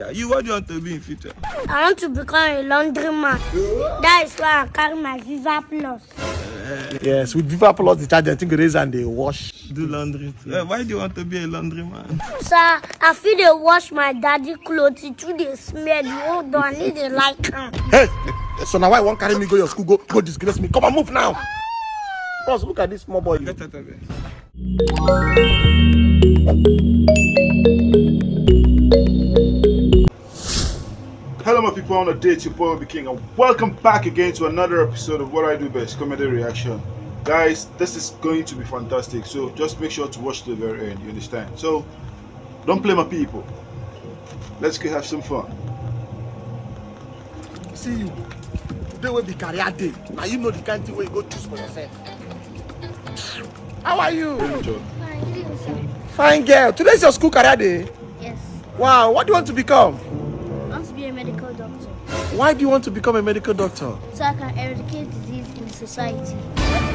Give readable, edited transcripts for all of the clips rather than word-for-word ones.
What do you want to be in future? I want to become a laundryman. That is why I carry my Viva Plus. Yes, with Viva Plus, the charge, I think it is, and they wash. Do laundry too. Why do you want to be a laundryman? Sir, I feel they wash my daddy clothes through the smell. Hold on, I need a like. Hey! So now why won't carry me go your school? Go disgrace me. Come on, move now. Boss, look at this small boy. Get out of here. Hello my people, on a date, your boy OBIKING, and welcome back again to another episode of What I Do Best, Comedy Reaction. Guys, this is going to be fantastic, so just make sure to watch to the very end, you understand? So, don't play my people. Let's go have some fun. See you. Today will be career day. Now you know the kind of thing where you go choose for yourself. How are you? Fine girl. Today's your school career day? Yes. Wow, what do you want to become? I want to be a medical doctor. Why do you want to become a medical doctor? So I can eradicate disease in society.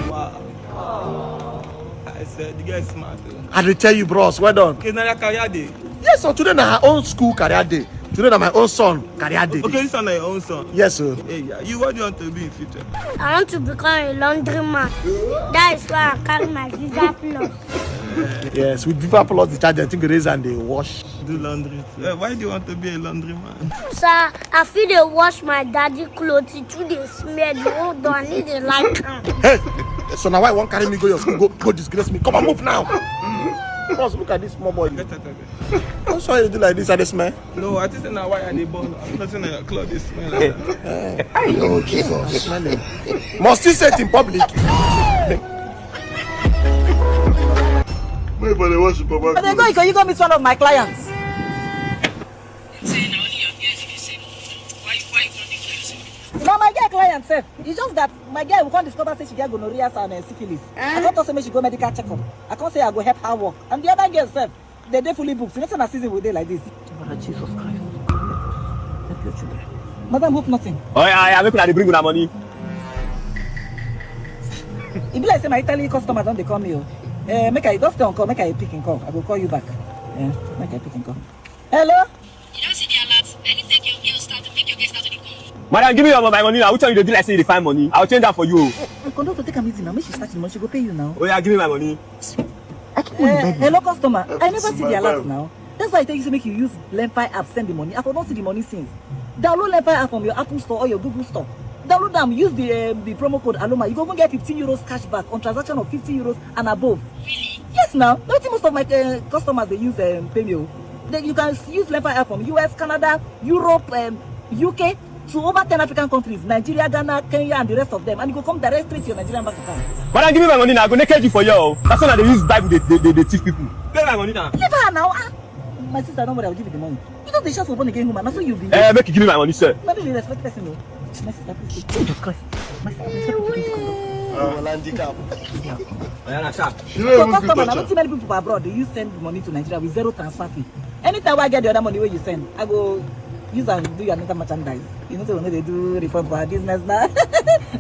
Wow. I said, the guy is smart. I will tell you, bros. Well done. Okay, now your career day. Yes, so today na her own school career day. Today na my own son career day. Okay, this one is your own son. Yes, sir. Hey, what do you want to be in future? I want to become a laundryman. That is why I carry my Viva Plus. Yes, with Viva Plus, the charge, I think it is, and they wash. Do laundry too. Why do you want to be a laundryman? Sir, I feel they wash my daddy clothes through the smell. Hold on, I need a like. Hey! So now why won't carry me go your school? Go disgrace me. Come on, move now. Boss, look at this small boy. Get out of here. I'm sorry you do like this at this man. No, I think now why are they born? I'm not saying your clothes they smell like that. Oh, Jesus. Smelly. Must you say it in public? My body was super bad. But you go meet one of my clients. Now my girl client said, it's just that my girl will can't discover say she get gonorrhea and syphilis. I can't also make she go medical checkup. I can't say I go help her work. And the other girl said, they fully booked. You know, a season with day like this. Jesus Christ. Help your children. Madam, hope nothing. Oh yeah, make una dey bring una money. It be like say my Italian customer don't they call me. Make I just don't call, make I pick and call. I will call you back. Yeah, make I pick and call. Hello? You don't see the alert. I need to take your girl start to make your girl start to call. Madam, give me my money now. Which one you do like say you find money? I'll change that for you. Conductor, take am easy now. Make she start the money. She go pay you now. Oh yeah, give me my money. Hello, customer. I never see the alert now. That's why I tell you to make you use Lempi app, send the money. I don't see the money since. Download Lempi app from your Apple Store or your Google Store. Download them. Use the promo code Aloma. You go even get 15 euros cash back on transaction of 50 euros and above. Really? Yes, now. Not most of my customers they use Payme. You can use Lempi app from US, Canada, Europe, UK. To over 10 African countries, Nigeria, Ghana, Kenya, and the rest of them, and you go come direct straight to your Nigerian bank account. Madam, give me my money now. I go naked you for you. That's why they use Bible, they thief people. Pay my money now. Leave her now. My sister, don't worry, I'll give you the money. You know the chance for born again woman. That's what you've been. Make you give me my money, sir. Maybe you respect person, no. My sister, please. Jesus Christ. My sister, please. So customer, I don't see many people abroad. They use send money to Nigeria with zero transfer fee. Anytime I get the other money where you send, I go use and do your another merchandise. You know, so when they do reform for our business now,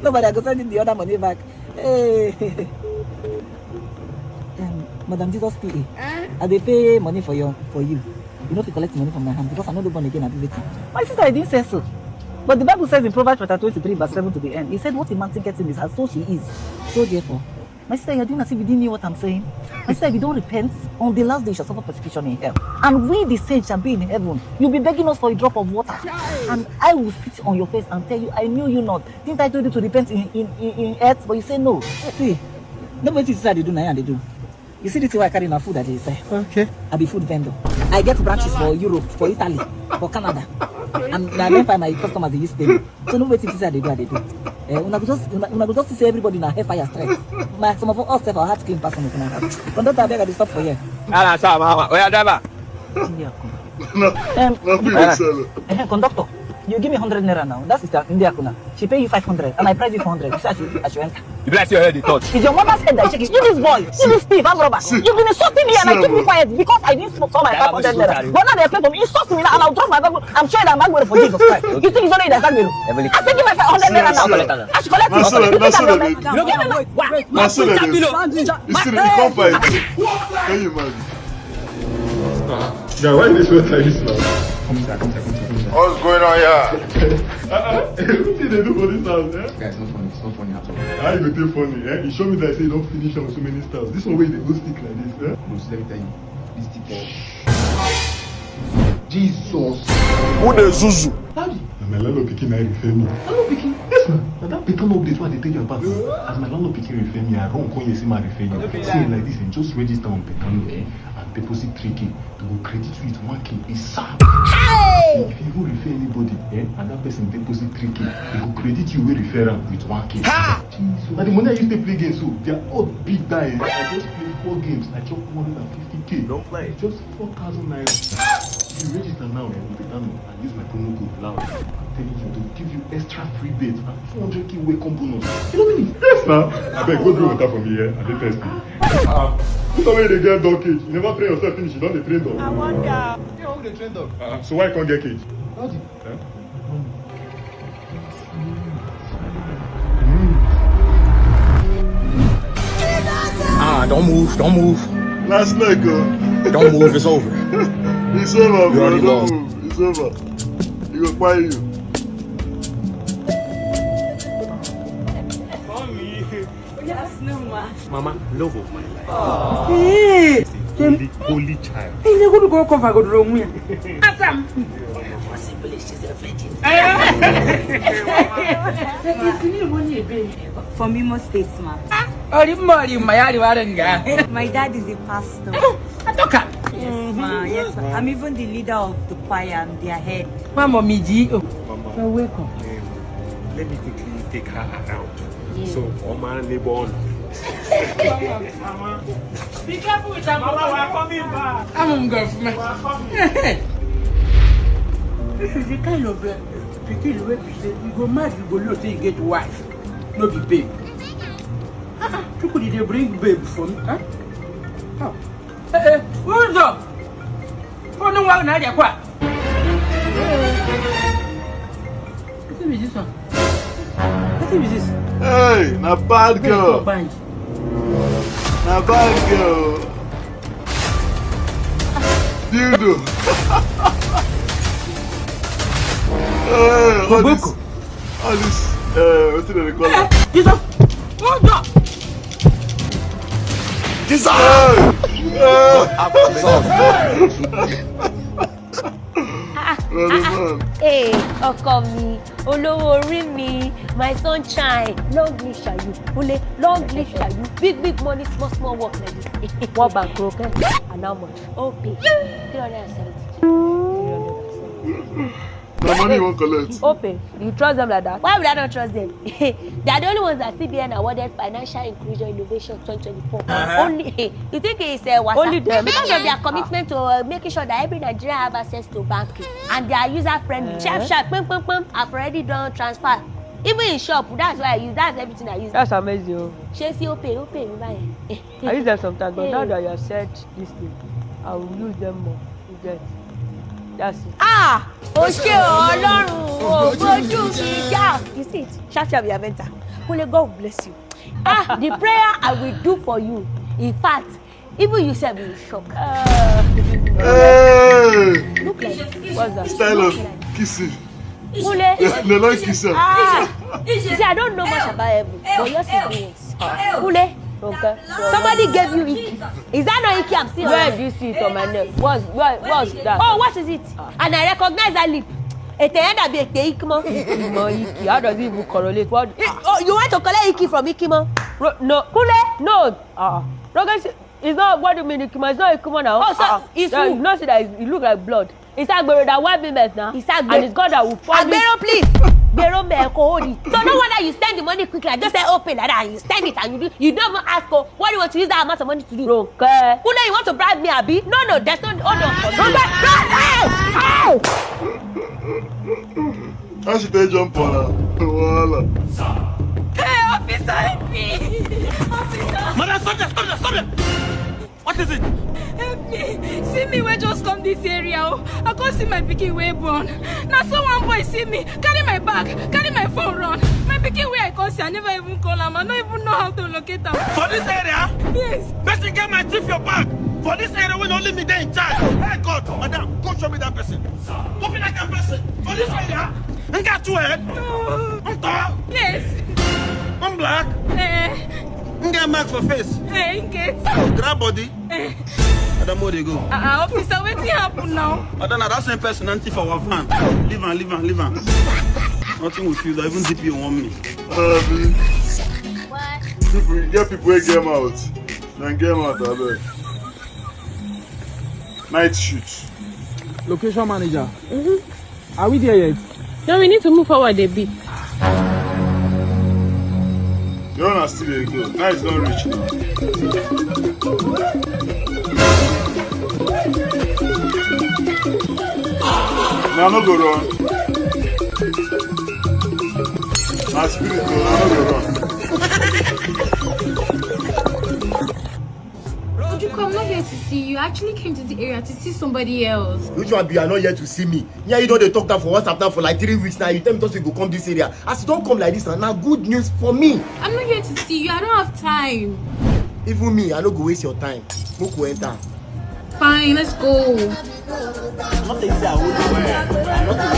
nobody go sending the other money back. Hey. Madam Jesus PA, I they pay money for you. You know, to collect money from my hand because I know the born again ability. My sister, I didn't say so. But the Bible says in Proverbs chapter 23, verse 7 to the end, it said, what a man thinketh in his heart, so she is. So therefore, my sister, you're doing as if you didn't know what I'm saying. My sister, if you don't repent, on the last day you shall suffer persecution in hell. And we, the saints, shall be in heaven. You'll be begging us for a drop of water. And I will spit on your face and tell you, I knew you not. Didn't I told you to repent in earth? But you say no. See, nobody said they do now and they do. You see this thing I carry in food that they say. Okay. I be food vendor. I get branches for Europe, for Italy, for Canada. And I don't find my customers they use payment. So no waiting to say they do what they do. When I go just see everybody now hellfire strike. Some of us have our heart clean person. Conductor, I beg I stop for you. Ah, sir, where are driver? Conductor, you give me 100 naira now. That's Sister India Kuna. She pay you 500 and I price you 400. You say I should enter. You bless your head, the touch. It's your mother's head that shaking. You this boy, you this thief, I'm robber. You've been insulting me and I keep me quiet because I didn't smoke my 500 naira. But now they play for me, insult me now and I'll drop my bag. I'm sure that I'm going for Jesus Christ. You think it's only that Saintbellington? I think you my 500 naira now. I should collect it. You don't get it. What? That's what it is. You see the comfort. Can you imagine? Yeah, why is this sweat like this now? Come here. What's going on here? What did they do for this house, eh? Guys, it's not funny at all. How you go funny, eh? You show me that I say you don't finish on so many stars. This one way they go stick like this, eh? Bro, let me tell you, this thing. Jesus. Who the Zuzu? Daddy. And my landlord picking I refer me. Landlord picking? Yes, man. Now that better no update what they tell you about. As my landlord picking refer me, I run when you see my refer you. See like this and just register on Petano, eh? And deposit 3K to go credit you with 1K. It's sad. If you go refer anybody, eh? And that person deposit 3K, they go credit you with referral with 1K. Jesus. Now the money I used to play games, so they are all big die. I just play 4 games. I chop 150K. Don't play. Just 4,000 naira. If you register now and use my promo code LOUD, I'm telling you to give you extra free bets and 400K welcome bonus. You know what I mean? Yes, now. I beg, go drink water for me, eh? I dey thirsty. This one way they get dog cage. You never train yourself finish, you don't dey train dog. I wonder. Yeah, how they train dog? So why you can't get cage? Daddy. Eh? Don't move. Last leg, go. Don't move, it's over. It's over, bro. already Don't lost. move. It's over. He go fire you. Mama, love of my life. Holy child. From Imo States, ma. My dad is a pastor. Yes, ma. Yes, ma. I'm even the leader of the choir. I'm their head. Mama, you're welcome. Let me quickly take her around. Yeah. So, Oma, neighbor. Mama. Be careful with that. Mama, we're coming back. I'm going to This is the kind of people where you go mad, you go low, so you get wife. No be babe. You could they bring babe for me? Huh? How? Who's up? Oh, no one, Nadia, what? What is this one? What is this? Hey, na bad girl. Na bad girl. Dildo. All this, what's it they call it? Jesus! Hold up! Jesus! Hey, ọkọ mi, olówó orí mi, my sunshine, long live shall you, Ule, long live shall you, big money, small work like this. What bank broken? And how much? Okay, 370. The money you won't collect. Open. You trust them like that? Why would I not trust them? They are the only ones that CBN awarded Financial Inclusion Innovation 2024. Only. You think it's only them? Because of their commitment to making sure that every Nigerian have access to banking and they are user friendly. Sharp. I've already done transfer. Even in shop, that's why I use. That's everything I use. That's amazing. Chelsea, open, me buy. I use them sometimes, but now that you have said this thing, I will use them more. You get. That's it. Ah! Ọlọ́run, ojú mi já. You see it? Shout out your mentor. Holy God bless you. Ah, the prayer I will do for you. In fact, even you said will shock. Hey! Look like what's that? Style of kissing. Hule. They like kissing. Ah! You see, I don't know much about heaven, but yours is yours. Hule. Okay. Somebody gave you Iki. Is that not Iki I'm seeing? Where do you see it on my neck? What's that? Oh, what is it? And I recognize that lip. It's Ikimo. Iki. How does it even correlate? What? Oh, you want to collect Iki from Ikimo? No. Kule? No. It's not. What do you mean Ikimo? It's not Ikimo now. Oh, so it's who? You not see that it look like blood. It's Agbero that wipe me mess now. It's Agbero. And it's God that will punish. Agbero, please. Gbero meko hold it. So no wonder you spend the money quickly. I just say open like that and you spend it and you don't even ask what do you want to use that amount of money to do? Okay. Who know you want to bribe me, Abi? No, there's no hold on. How should they jump on her? Voila. Hey, officer, help me! Officer! Madam, stop them! What is it? Help me! See me when just come this area. I can't see my pikin way born. Now someone boy see me, carry my bag, carry my phone run. My pikin way I can't see, I never even call him. I don't even know how to locate him. For this area? Yes. Best get my thief your bag. For this area, when only me there in charge. Hey God, madam, go show me that person. Go be like that person. For this area, I got 2 head. I'm tall. Yes. I'm black. I got mark for face. Grab body. Madam, where they go? Officer, what happen now? I don't know, that same person empty for our van. Leave on. Nothing will feel that even DP want me. People, get people who get them out. Then get them out of bed. Night shoot. Location manager. Are we there yet? No, we need to move forward a bit. Your one are still there, go. Night is not reach now. Now no go run. My spirit go, now no go run. Ojukwu, I'm not here to see you. I actually came to the area to see somebody else. Which one be you are not here to see me? Yeah, you know they talk that for WhatsApp now for like 3 weeks now. You tell me that you go come this area. As you don't come like this now good news for me. I'm not here to see you. I don't have time. Even me, I don't go waste your time. Moku enter. Fine, let's go. I'm not saying I hold you man. I'm not a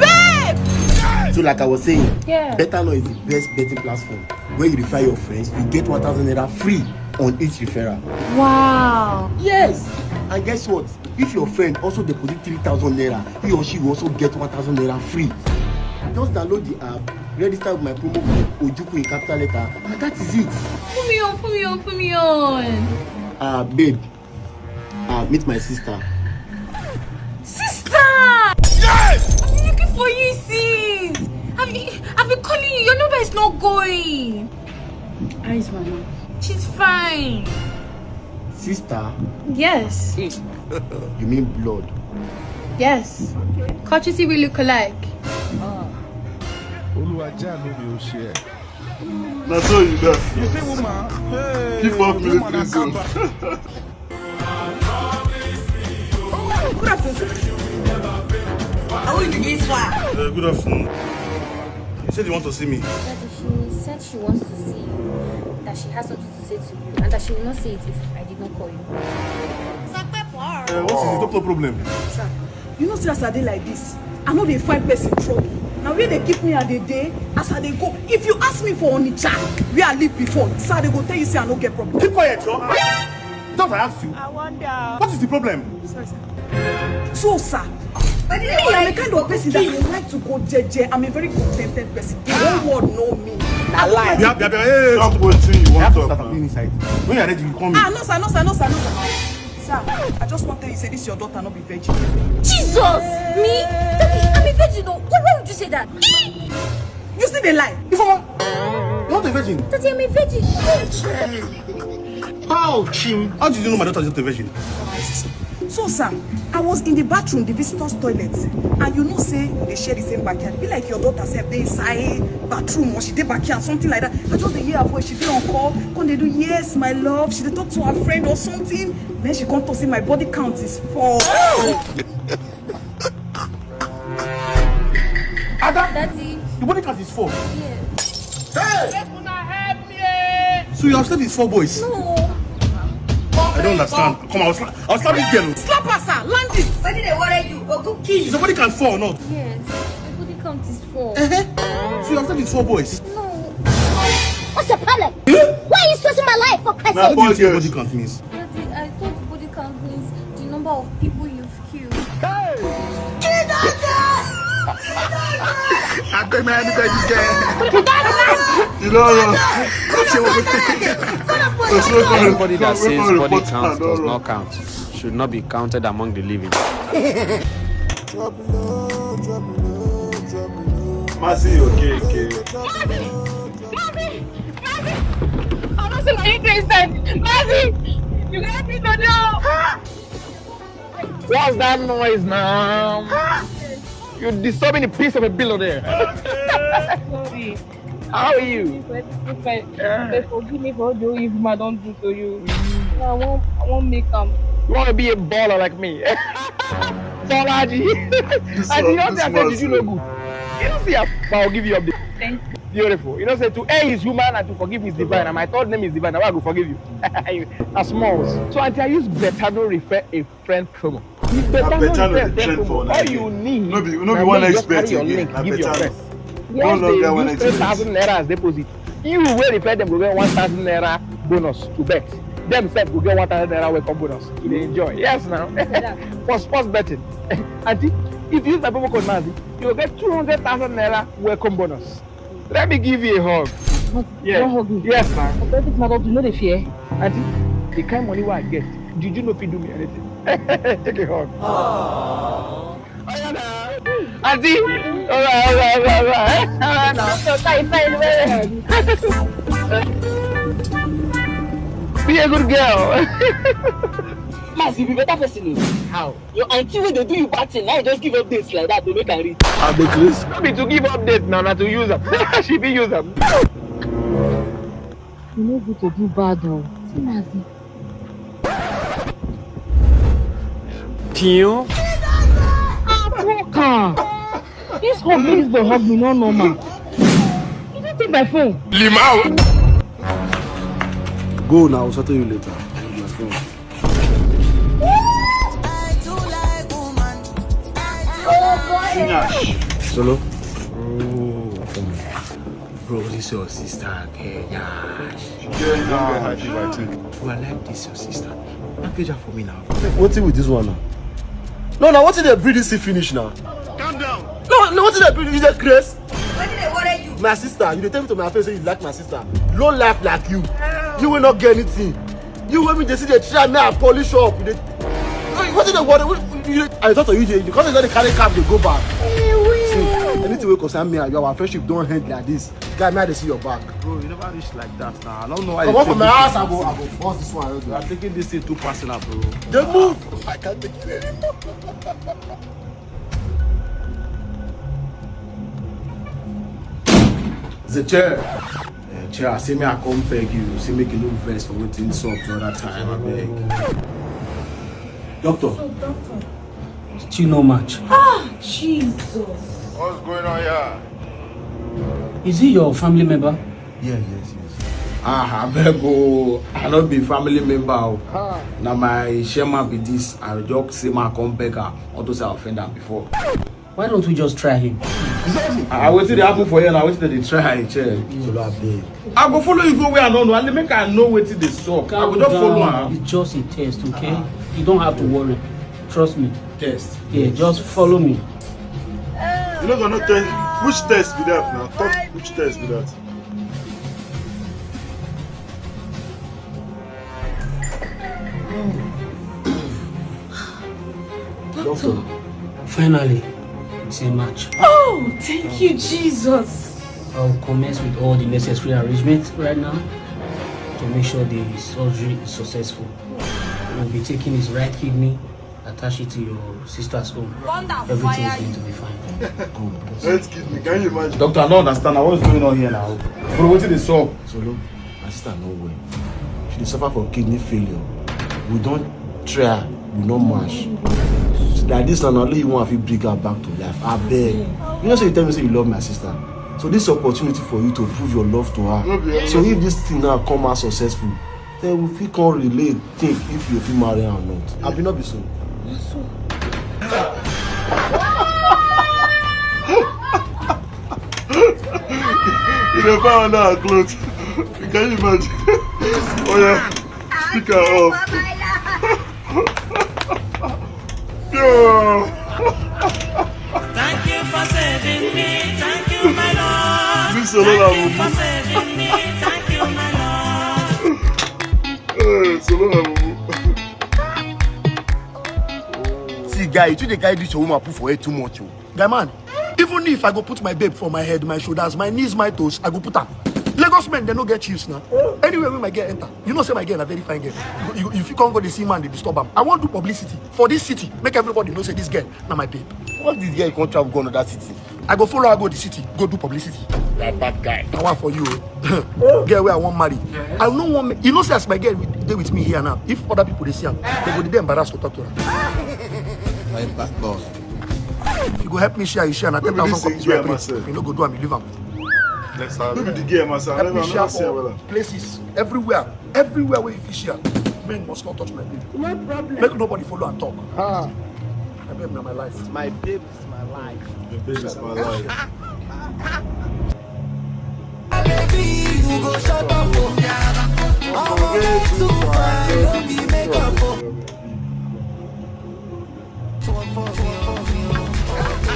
Babe! So like I was saying, Yeah. Better Know is the best betting platform where you refer your friends, you get 1,000 naira free on each referral. Wow. Yes. And guess what? If your friend also deposit 3,000 naira, he or she will also get 1,000 naira free. Just download the app, register with my promo code Ojukwu in capital letter, and that is it. Put me on. Babe, meet my sister. Sister! Yes! I've been looking for you since. I've been calling you. Your number is not going. How is Mama? She's fine. Sister? Yes. You mean blood? Yes. Courtesy we look alike. That's all you got. Keep up military zone. Good afternoon. How are you doing this one? Good afternoon. You said you want to see me. She said she wants to see you. That she has something to say to you. And that she will not say it if I did not call you. What is the doctor problem? Sir, you know, as I dey like this, I know they find person trouble. Now where they keep me at the day, as I they go. If you ask me for Onitsha, where I live before, sir, they go tell you say I don't get problem. Keep quiet, Joe. Don't I ask you? I wonder. What is the problem? Sorry, sir. So, sir, me, I'm a kind of person that you like to go jeje. I'm a very contented person. The whole world know me. I lie. Hey, stop waiting. You want to start inside. When you're ready, you call me. No, sir. Sir, I just want to tell you, say this your daughter not be virgin. Jesus! Me? Daddy, I'm a virgin. Why would you say that? You see the lie. You're not a virgin. Daddy, I'm a virgin. How did you know my daughter is not a virgin? So, sir, I was in the bathroom, the visitors' toilet, and you know, say they share the same backyard. Be like your daughter said, they inside bathroom or she did backyard, something like that. I just hear her voice, she did on call. When they do, yes, my love, she did talk to her friend or something. Then she come to say my body count is 4. Daddy. Your body count is 4. Yes. Hey! So you have said it's 4 boys? No. I don't understand. Come on, I'll slap this girl. Slap her, sir. Land it. Why did they worry you? Go kill you. Is your body count 4 or not? Yes. My body count is 4. So you have said it's 4 boys? No. What's the problem? Why are you stressing my life for Christ's sake? What do you think body count means? Daddy, I thought body count means the number of people you've killed. I'm going to this guy. You know, Anybody that says body count does not count should not be counted among the living. Mazi, okay. I'm not saying interested. Mazi, you got me to know. What's that noise now? You're disturbing the piece of a pillow there. Sorry. How are you? Forgive me for all the evil I don't do to you. I won't make them. You want to be a baller like me? Salaji. And you don't say I said, did you know good? You don't see I'll give you up there. Thank you. Beautiful. You know, say to err is human and to forgive is divine. And my third name is divine. Now I go forgive you. As smalls. So until I use Betano refer a friend promo. Betano the trend for all you need. No be one expert your again. link, give your friends. No longer one expert. 3,000 naira as deposit. You will refer them go get 1,000 naira bonus to bet. Themselves will get 1,000 naira welcome bonus. You dey enjoy. Yes now. For sports betting. Auntie, if you use my promo code Mazi, you will get 200,000 naira welcome bonus. Let me give you a hug. Yeah. Yes, ma'am. It's not up to know the fear. Auntie, the kind of money I get, did you know if you do me anything? Take a hug. Auntie! Alright. So tight, be a good girl. Mazi, you be better person. How? Your auntie when they do you bad thing, now you just give updates like that, they make her read. Not be to give update now, not to use them. She be use them. You know good to do bad though. See Mazi. Tio? Walker! This hug made this boy hug me, no normal. You don't take my phone. Limau! Go now, I'll settle you later. My phone. Solo? Oh, bro, this is your sister. Okay, yeah. I like this, your sister. Package her for me now. What's it with this one now? No, what's it they breed this finish now? Calm down. No, what's it they breed? Is that Grace? What did they worry you? My sister, you tell me to my face say you like my sister. Low life like you. You will not get anything. You will me just see the try now polish up. What's it they worry? I thought of you because they carry cab they go back. See, anything will concern me and our friendship don't end like this. Guy, may I see your back. Bro, you never reach like that now. I don't know why Come you on from my house, I go boss this one. You are taking this thing too personal, bro. They move. I can't take it anymore. The chair. Chair, I say me I come beg you. Say make you no vest for waiting up the other time. I beg. Doctor. So, doctor. Still no match. Ah, Jesus. What's going on here? Is he your family member? Yes. I beg go. I not be family member. Now my shaman be this. I just say my come back. I want to say I offend him before. Why don't we just try him? I waited to happen for you and I waited to try check. I go follow you go where I don't know and make I know what they saw. I go just follow him. It's just a test, okay? You don't have to worry. Trust me. Test? Yeah, just follow me. You're not gonna test. Which test be that now? Talk, which test be that? Doctor. Finally, it's a match. Oh, thank you, Jesus. I'll commence with all the necessary arrangements right now to make sure the surgery is successful. We'll be taking his right kidney, attach it to your sister's home. Everything is going to be fine. Right kidney, can you imagine? Doctor, I don't understand. What's going on here now? Bro, what did they solve? Solo, my sister no way. She suffer from kidney failure. We don't try, we don't mash. Like this and only you want to bring her back to life. I beg. You know, so you tell me say you love my sister. So this opportunity for you to prove your love to her. So if this thing now come out successful, then we can relate, think if you feel marry her or not. I will not be so. You never found out clothes. Can you imagine? Oh yeah, speak her up. Yo. Thank you for saving me. Thank you, my Lord. This Thank you for saving me. Thank you, my Lord. See, guy, you the guy this your woman put for her too much. Guy, man, even if I go put my babe for my head, my shoulders, my knees, my toes, I go put her. Lagos men, they no get chiefs now. Anyway, when my girl enter, you know say my girl a very fine girl. If you can't go the see man, they disturb him. I want to do publicity for this city. Make everybody know say this girl, now my babe. What this girl can't travel go to that city? I go follow her go the city, go do publicity. That bad guy. I want for you. Girl where I want marry. I don't want you know say as my girl they with me here now. If other people they see her, they go dey embarrassed to talk to her. My bad boss. If you go help me share, you share na 10,000 copies where I put. If you no go do am, you leave am. Let's have Look at the game, man. I never see her. Places everywhere where you fish here. Men must not touch my babe. No problem. Make nobody follow and talk. My babe is my life. My babe is my life. My babe is my life. Baby, you go shut up. I'm way too fine. Don't be makeup.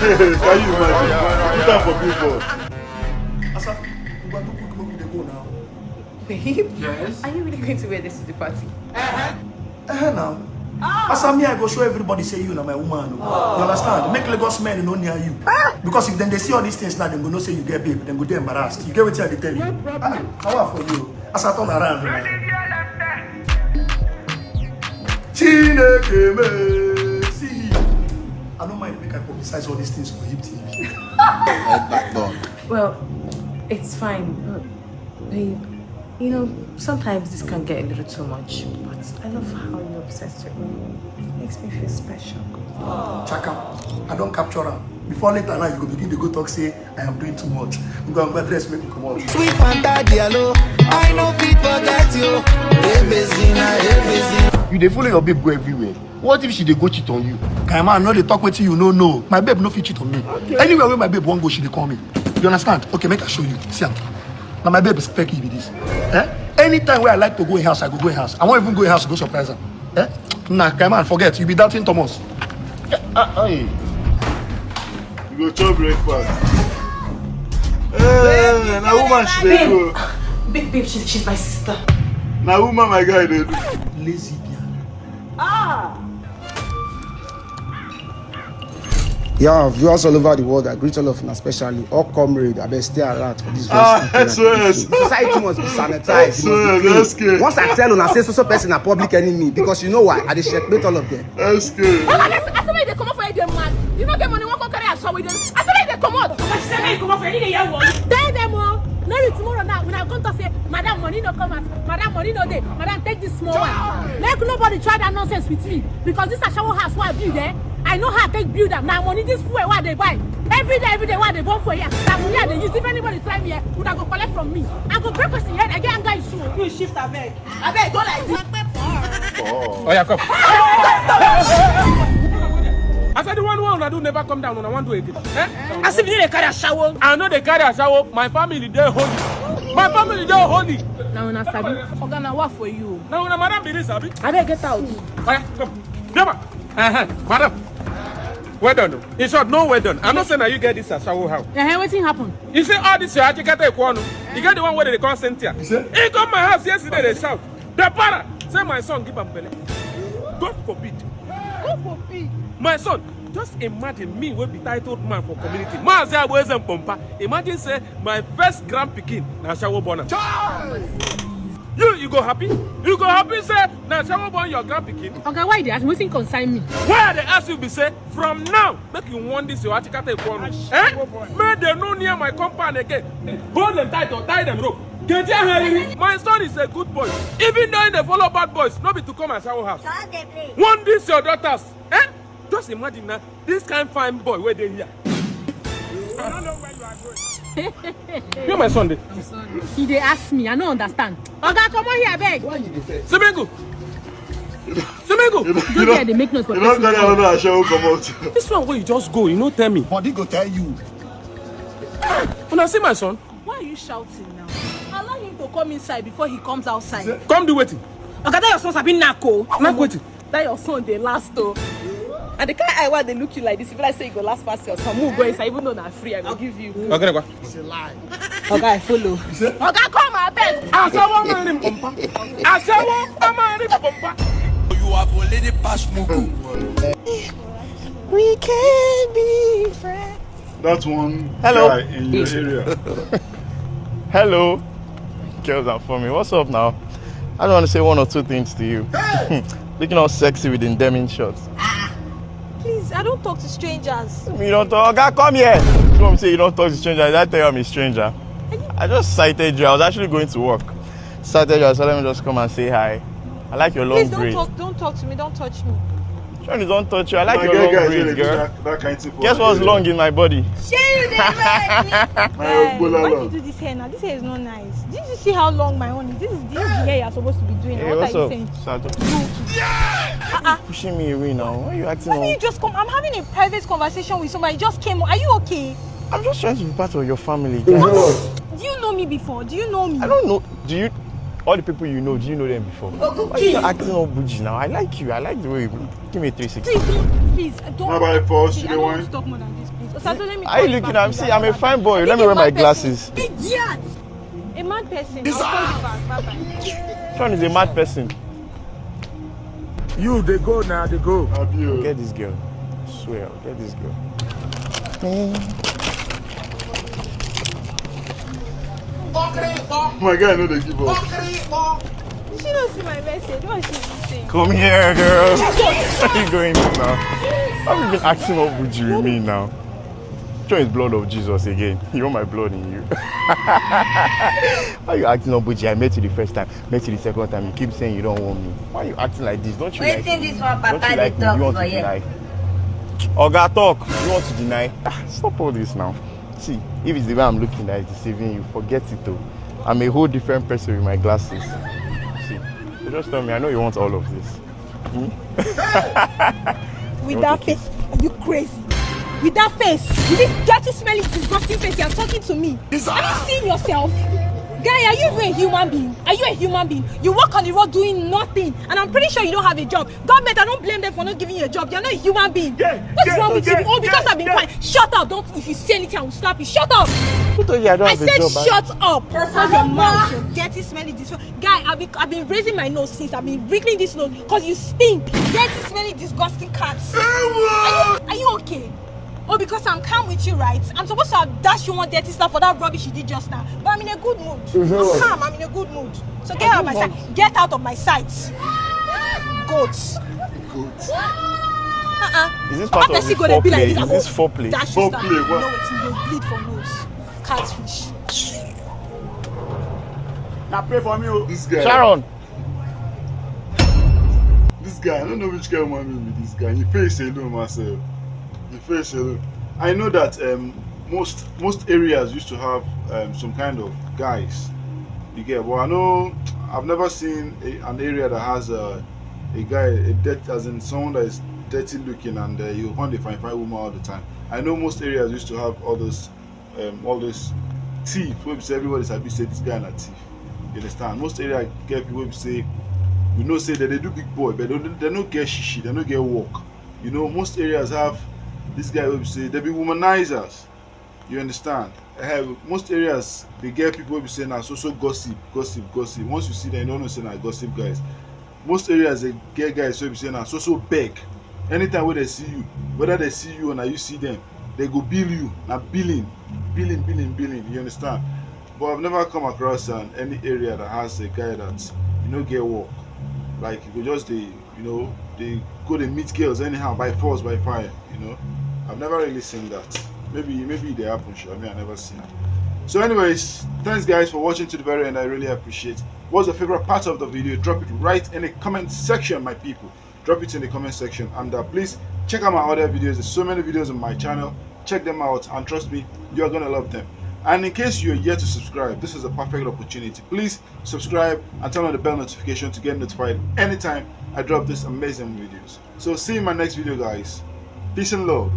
Can you imagine? You time for people. Asa, we want to go now. Babe, yes. Are you really going to wear this to the party? Now. Asa, me I go show everybody say you na my woman. You understand? Make Lagos men know near you. Because if then they see all these things now, they go know say you get babe, then go they embarrassed. You get what I tell you? How for you? Asa turn around. Chineke me. See, I don't mind make I publicize all these things for him TV. Well, it's fine, but babe, you know, sometimes this can get a little too much, but I love how you're obsessed with me. It makes me feel special. Chaka, I don't capture her. Before later now, you go begin to go talk, say, I am doing too much. We go and dress, make me come out. Sweet Fanta Diallo, I know fit forget you. Hey, Bezina, hey, Bezina. You dey follow your babe go everywhere. What if she dey go cheat on you? Kai man, no dey talk with you, no. My babe no fit cheat on me. Okay. Anywhere where my babe won't go, she dey call me. You understand? Okay, make I show you. See am. Now my babe is fake with this. Anytime where I like to go in house, I go in house. I won't even go in house to go surprise her. Nah, Kai man, forget. You be doubting Thomas. You go chop breakfast. Hey, na woman she dey go. Babe, she's my sister. Na woman my guy dey do. Lazy. Yeah, viewers all over the world, I greet all of you, especially all comrades. I best stay alert for this very society must be sanitized. Must be clean. Once I tell you, I say so person a public enemy because you know why? I just checkmate all of them. That's good. I feel like they come up for you, man. You don't get money, one can carry a show with them. I feel like they come out. I say they come up for any year one. Tell them all. Maybe tomorrow now, when I come to say, Madam, money no come out. Madam, money no day. Madam, take this small one. Make nobody try that nonsense with me because this is a shower house where I build there. I know how to take build up. Now money this fuel what they buy. Every day what they burn for here. That money they use. If anybody try me here, would I go collect from me? I go break us in head. I get anger issue. You shift a bag. I beg, go like this. Oh yeah, come. I said the one I do never come down when I want to do it. I said they carry a shower. I know they carry a shower. My family they holy. My family they holy. Now when I sabi, Ogana what for you? Now when madam be this sabi. I beg get out. Oh yeah, come. Never. Madam. Well done. In short, no well done. I'm not saying that you get this at shower house. What happened? You say all this you get a one. You get the one where they call Cynthia. He come my house yesterday. They shout. The para say my son give him belly. God forbid. God forbid. My son, just imagine me will be titled man for community. Mazi always and pompa. Imagine say my first grand pikin na shower born. You go happy? You go happy say na shower born your grand pikin? Okay, why they ask me consign me? Why they ask you be say from now make you want this your Agkaay Talkless? May they no near my compound again. Hold them tight or tie them rope. My son is a good boy. Even though they follow bad boys, not be to come and shower house. Want this your daughters? Just imagine now, this kind of fine boy where they here. I don't know where you are going. You're my son. He they ask me, I don't understand. Okay, come on here, beg. Semengu. Don't care, they make noise for this one. This one where you just go, you know, tell me. Body go tell you. When I see my son. Why are you shouting now? Allow him to come inside before he comes outside. Come do waiting. Okay, that your son's have been nako. Not waiting. That your son they last though. And the kind of eye why they look you like this, if I say you go last fast your son, move go inside, even though not free, I will give you. Okay, go. It's a lie. Okay, I follow. Okay, come on, beg. You have already passed Mugu. We can be friends. That's one Hello. guy in your area. Hello. Girls are for me. What's up now? I don't want to say one or two things to you. Looking all sexy with Indemning shots. Please, I don't talk to strangers. You don't talk. Okay, come here. You want me to say you don't talk to strangers? I tell you I'm a stranger. I just sighted you. I was actually going to work. Sighted you. So let me just come and say hi. I like your long braids. Please don't talk to me. Don't touch me. Sean, don't touch you. I like My your guy, long guys, braids, really do girl. that kind of thing for Guess me. what's long in my body? Share you there, man. My Why do you do this hair now? This hair is not nice. Did you see how long my own is? This is the hair you're supposed to be doing. Hey, What what's are you up? saying? Sato. Pushing me away now. Why are you acting Why all? you just come? I'm having a private conversation with somebody. Just came. Are you okay? I'm just trying to be part of your family. Do you know me before? Do you know me? I don't know. Do you? All the people you know, do you know them before? Why are you acting all bougie now? I like you. I like the way you give me a 360. Please don't. Please don't. Not by force, See, you I know don't why? want to talk more than this, please. Osato, let me Are you call looking back, at me? please. See, I'm a fine boy. Let me wear my glasses. Idiot! A mad person. I'll call you back. Bye-bye. Sean is a mad person. You, they go now, they go. I'll get this girl. I swear, I'll get this girl. My guy, know they give up. She don't see my message. What is she saying? Come here, girl. Where are you going to now? Have you been acting all bougie with me now? Sean is blood of Jesus again. You want my blood in you. Why are you acting all bougie? I met you the first time, met you the second time. You keep saying you don't want me. Why are you acting like this? Don't you like me? This one, Papa, Don't you like me? You want to deny? Oga talk. You want to deny? Stop all this now. See, if it's the way I'm looking that is deceiving you, forget it though. I'm a whole different person with my glasses. See, so just tell me, I know you want all of this. With that face, are you crazy? With that face, with this dirty, smelly, disgusting face, you're talking to me. Are you seeing yourself? Guy, are you even a human being? Are you a human being? You walk on the road doing nothing, and I'm pretty sure you don't have a job. Government, I don't blame them for not giving you a job. You're not a human being. What's wrong with you? Oh, because I've been quiet. Shut up! Don't. If you say anything, I will slap you. Shut up! Who told you I don't have a said job? shut up. Close your mouth. You're dirty, smelly, guy. I've been raising my nose since. I've been wriggling this nose because you stink. Dirty, smelly, disgusting cats. Are you okay? Oh, because I'm calm with you, right? I'm supposed to dash you one dirty stuff for that rubbish you did just now. But I'm in a good mood. I'm calm, I'm in a good mood. So get out of my sight. Get out of my sight. Goats. Is this part of the foreplay? Is this foreplay? Foreplay, what? No, it's you bleed from nose. Catfish. Now pray for me, oh. This guy. Sharon. This guy, I don't know which guy want me with this guy. He face alone myself. He face alone. I know that most areas used to have some kind of guys. You get, but I know I've never seen an area that has a guy, as in someone that is dirty looking and you want to find woman all the time. I know most areas used to have all those thief. Where everybody's happy say this guy is a thief. You understand? Most areas get people who say, you know, say that they do big boy, but they don't get shishi, they don't get work. You know, most areas have this guy who say they be womanizers. You understand? Most areas they get people who say now so gossip. Once you see them, you don't know say now gossip guys. Most areas they get guys who say now so beg. Anytime when they see you, whether they see you or now you see them, they go bill you. Now billing. You understand? But I've never come across any area that has a guy that get work. Like you go just they go to meet girls anyhow by force, by fire. I've never really seen that. Maybe they happen, sure. I mean, I never seen it. So anyways, thanks guys for watching to the very end. I really appreciate it. What's your favorite part of the video? Drop it right in the comment section, my people. Drop it in the comment section, and please check out my other videos. There's so many videos on my channel. Check them out, and trust me, you're gonna love them. And in case you're yet to subscribe, this is a perfect opportunity. Please subscribe and turn on the bell notification to get notified anytime I drop these amazing videos. So see you in my next video, guys. Peace and love.